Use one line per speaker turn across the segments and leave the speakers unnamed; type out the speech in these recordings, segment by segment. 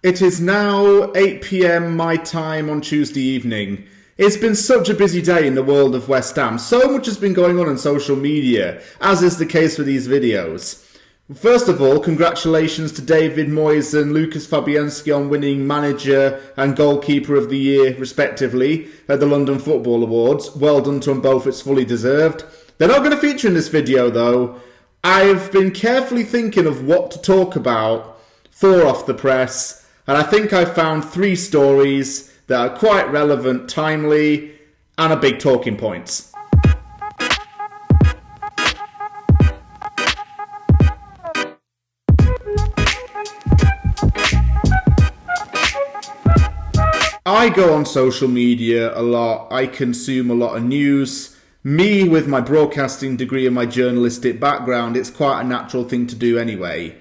It is now 8 PM my time on Tuesday evening. It's been such a busy day in the world of West Ham. So much has been going on social media, as is the case with these videos. First of all, congratulations to David Moyes and Lucas Fabianski on winning Manager and Goalkeeper of the Year, respectively, at the London Football Awards. Well done to them both, it's fully deserved. They're not going to feature in this video, though. I've been carefully thinking of what to talk about for Off the Press, and I think I've found 3 stories that are quite relevant, timely, and are big talking points. I go on social media a lot, I consume a lot of news. Me, with my broadcasting degree and my journalistic background, it's quite a natural thing to do anyway.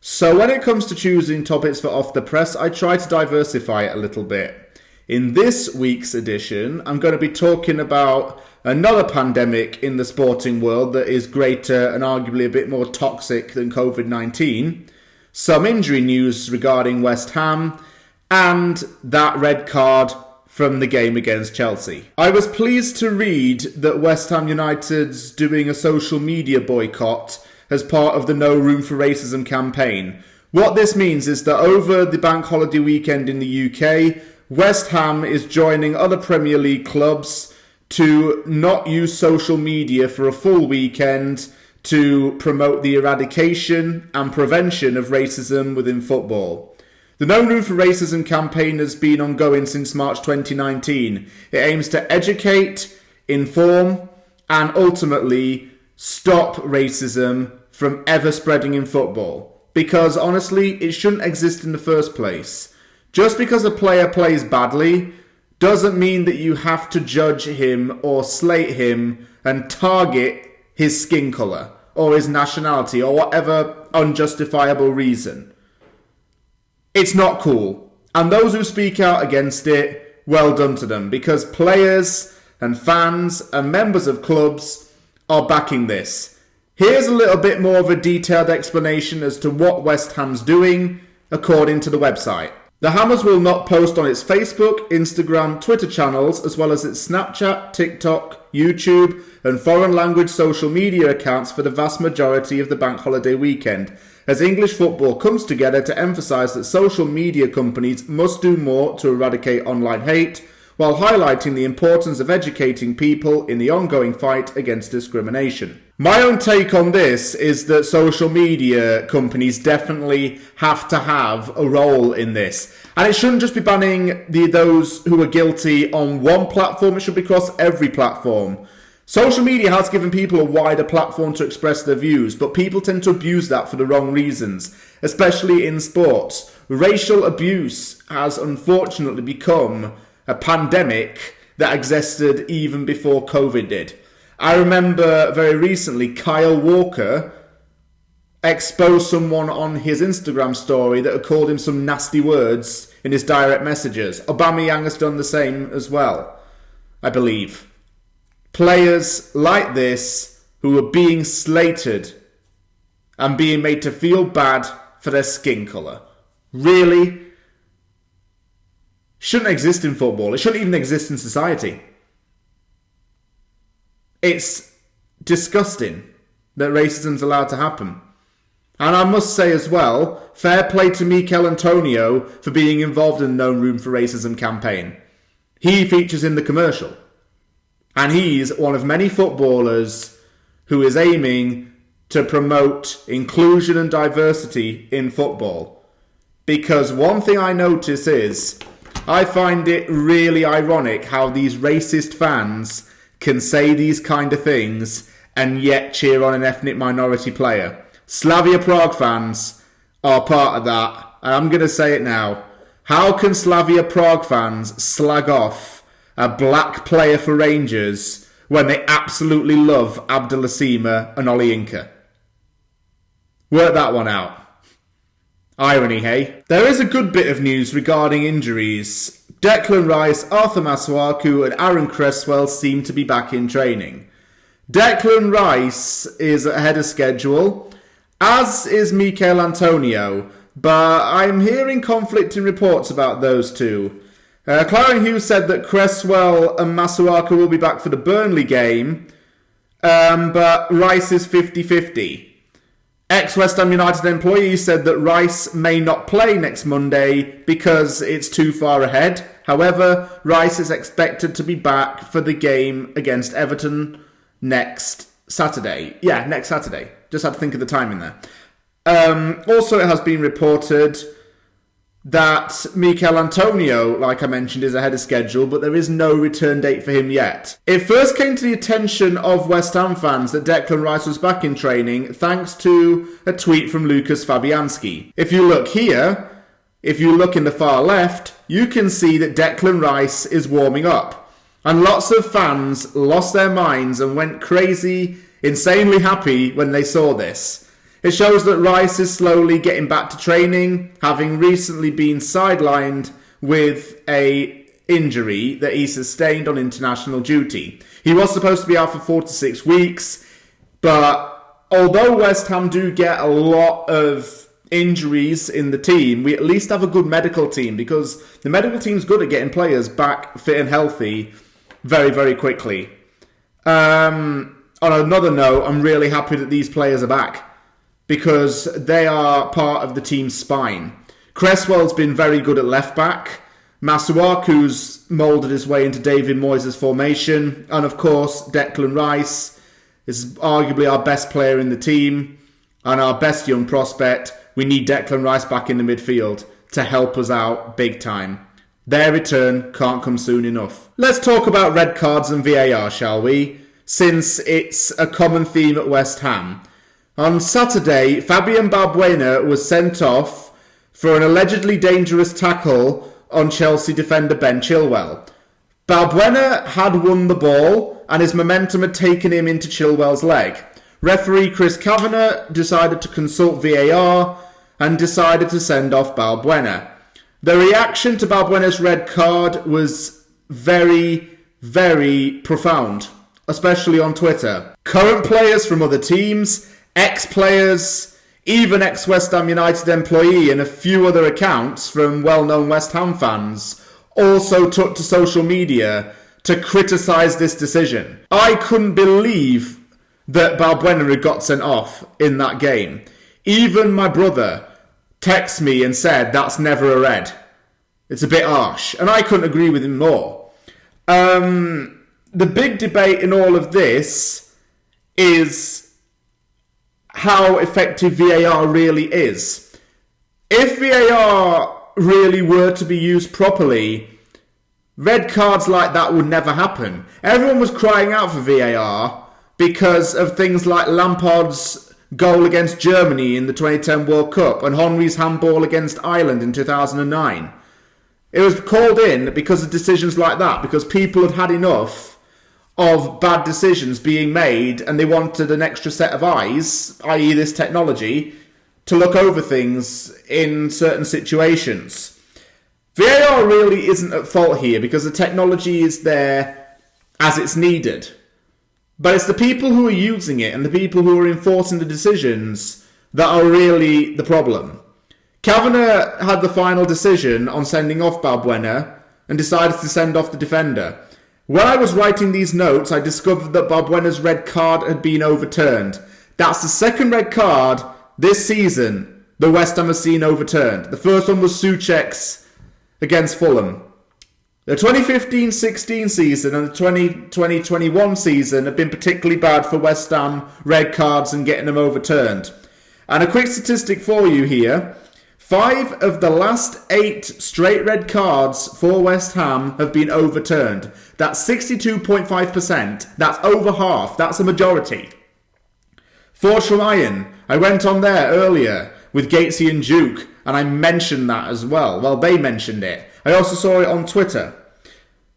So when it comes to choosing topics for Off the Press, I try to diversify it a little bit. In this week's edition, I'm going to be talking about another pandemic in the sporting world that is greater and arguably a bit more toxic than COVID-19, some injury news regarding West Ham, and that red card from the game against Chelsea. I was pleased to read that West Ham United's doing a social media boycott as part of the No Room for Racism campaign. What this means is that over the bank holiday weekend in the UK, West Ham is joining other Premier League clubs to not use social media for a full weekend to promote the eradication and prevention of racism within football. The No Room for Racism campaign has been ongoing since March 2019. It aims to educate, inform, and ultimately stop racism from ever spreading in football. Because honestly, it shouldn't exist in the first place. Just because a player plays badly doesn't mean that you have to judge him or slate him and target his skin colour or his nationality or whatever unjustifiable reason. It's not cool. And those who speak out against it, well done to them, because players and fans and members of clubs are backing this. Here's a little bit more of a detailed explanation as to what West Ham's doing according to the website. The Hammers will not post on its Facebook, Instagram, Twitter channels, as well as its Snapchat, TikTok, YouTube, and foreign language social media accounts for the vast majority of the bank holiday weekend, as English football comes together to emphasise that social media companies must do more to eradicate online hate, while highlighting the importance of educating people in the ongoing fight against discrimination. My own take on this is that social media companies definitely have to have a role in this. And it shouldn't just be banning those who are guilty on one platform, it should be across every platform. Social media has given people a wider platform to express their views, but people tend to abuse that for the wrong reasons, especially in sports. Racial abuse has unfortunately become a pandemic that existed even before COVID did. I remember very recently Kyle Walker exposed someone on his Instagram story that had called him some nasty words in his direct messages. Aubameyang has done the same as well, I believe. Players like this who are being slated and being made to feel bad for their skin colour really shouldn't exist in football. It shouldn't even exist in society. It's disgusting that racism's allowed to happen. And I must say as well, fair play to Michail Antonio for being involved in the No Room for Racism campaign. He features in the commercial. And he's one of many footballers who is aiming to promote inclusion and diversity in football. Because one thing I notice is, I find it really ironic how these racist fans can say these kind of things and yet cheer on an ethnic minority player. Slavia Prague fans are part of that. And I'm going to say it now. How can Slavia Prague fans slag off a black player for Rangers when they absolutely love Abdelasima and Olayinka? Work that one out. Irony, hey? There is a good bit of news regarding injuries. Declan Rice, Arthur Masuaku and Aaron Cresswell seem to be back in training. Declan Rice is ahead of schedule, as is Michail Antonio. but I'm hearing conflicting reports about those two. Claren Hughes said that Cresswell and Masuaku will be back for the Burnley game, but Rice is 50-50. Ex-West Ham United employee said that Rice may not play next Monday because it's too far ahead. However, Rice is expected to be back for the game against Everton next Saturday. Yeah, next Saturday. Just had to think of the timing there. Also, it has been reported that Michail Antonio, like I mentioned, is ahead of schedule, but there is no return date for him yet. It first came to the attention of West Ham fans that Declan Rice was back in training thanks to a tweet from Lucas Fabianski. If you look here, if you look in the far left, you can see that Declan Rice is warming up. And lots of fans lost their minds and went crazy, insanely happy when they saw this. It shows that Rice is slowly getting back to training, having recently been sidelined with an injury that he sustained on international duty. He was supposed to be out for 4 to 6 weeks, but although West Ham do get a lot of injuries in the team, we at least have a good medical team, because the medical team's good at getting players back fit and healthy very, very quickly. On another note, I'm really happy that these players are back, because they are part of the team's spine. Cresswell's been very good at left back. Masuaku's moulded his way into David Moyes' formation. And of course, Declan Rice is arguably our best player in the team and our best young prospect. We need Declan Rice back in the midfield to help us out big time. Their return can't come soon enough. Let's talk about red cards and VAR, shall we? Since it's a common theme at West Ham. On Saturday, Fabian Balbuena was sent off for an allegedly dangerous tackle on Chelsea defender Ben Chilwell. Balbuena had won the ball and his momentum had taken him into Chilwell's leg. Referee Chris Kavanagh decided to consult VAR and decided to send off Balbuena. The reaction to Balbuena's red card was very, very profound, especially on Twitter. Current players from other teams, ex-players, even ex-West Ham United employee and a few other accounts from well-known West Ham fans also took to social media to criticise this decision. I couldn't believe that Balbuena had got sent off in that game. Even my brother texted me and said, that's never a red. It's a bit harsh. And I couldn't agree with him more. The big debate in all of this is how effective VAR really is. If VAR really were to be used properly, red cards like that would never happen. Everyone was crying out for VAR because of things like Lampard's goal against Germany in the 2010 World Cup and Henry's handball against Ireland in 2009. It was called in because of decisions like that, because people had had enough of bad decisions being made and they wanted an extra set of eyes, i.e. this technology, to look over things in certain situations. VAR really isn't at fault here because the technology is there as it's needed. But it's the people who are using it and the people who are enforcing the decisions that are really the problem. Kavanagh had the final decision on sending off Balbuena and decided to send off the defender. When I was writing these notes, I discovered that Balbuena's red card had been overturned. That's the second red card this season that West Ham has seen overturned. The first one was Souček's against Fulham. The 2015-16 season and the 2020-21 season have been particularly bad for West Ham red cards and getting them overturned. And a quick statistic for you here. 5 of the last 8 straight red cards for West Ham have been overturned. That's 62.5%. That's over half. That's a majority. Forsham Iron. I went on there earlier with Gatesy and Duke, and I mentioned that as well. Well, they mentioned it. I also saw it on Twitter.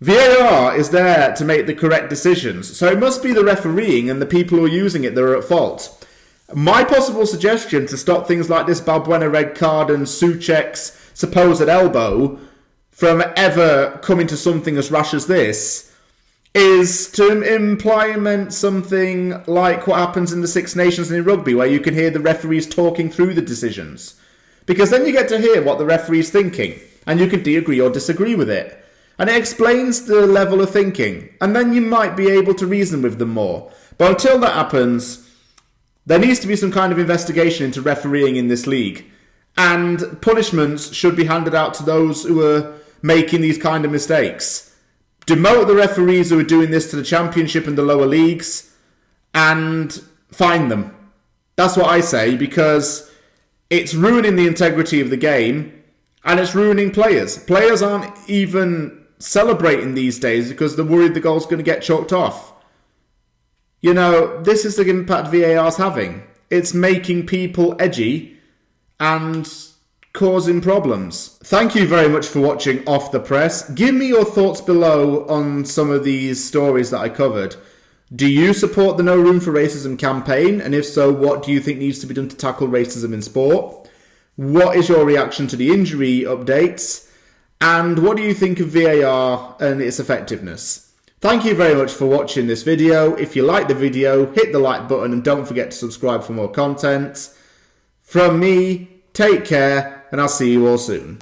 VAR is there to make the correct decisions, so it must be the refereeing and the people who are using it that are at fault. My possible suggestion to stop things like this Balbuena red card and Souček's supposed elbow from ever coming to something as rash as this is to implement something like what happens in the Six Nations and in rugby, where you can hear the referees talking through the decisions. Because then you get to hear what the referee's thinking, and you can agree or disagree with it. And it explains the level of thinking, and then you might be able to reason with them more. But until that happens, there needs to be some kind of investigation into refereeing in this league. And punishments should be handed out to those who are making these kind of mistakes. Demote the referees who are doing this to the Championship and the lower leagues, and fine them. That's what I say, because it's ruining the integrity of the game, and it's ruining players. Players aren't even celebrating these days because they're worried the goal's going to get chalked off. You know, this is the impact VAR's having. It's making people edgy and causing problems. Thank you very much for watching Off the Press. Give me your thoughts below on some of these stories that I covered. Do you support the No Room for Racism campaign? And if so, what do you think needs to be done to tackle racism in sport? What is your reaction to the injury updates? And what do you think of VAR and its effectiveness? Thank you very much for watching this video. If you liked the video, hit the like button and don't forget to subscribe for more content. From me, take care, and I'll see you all soon.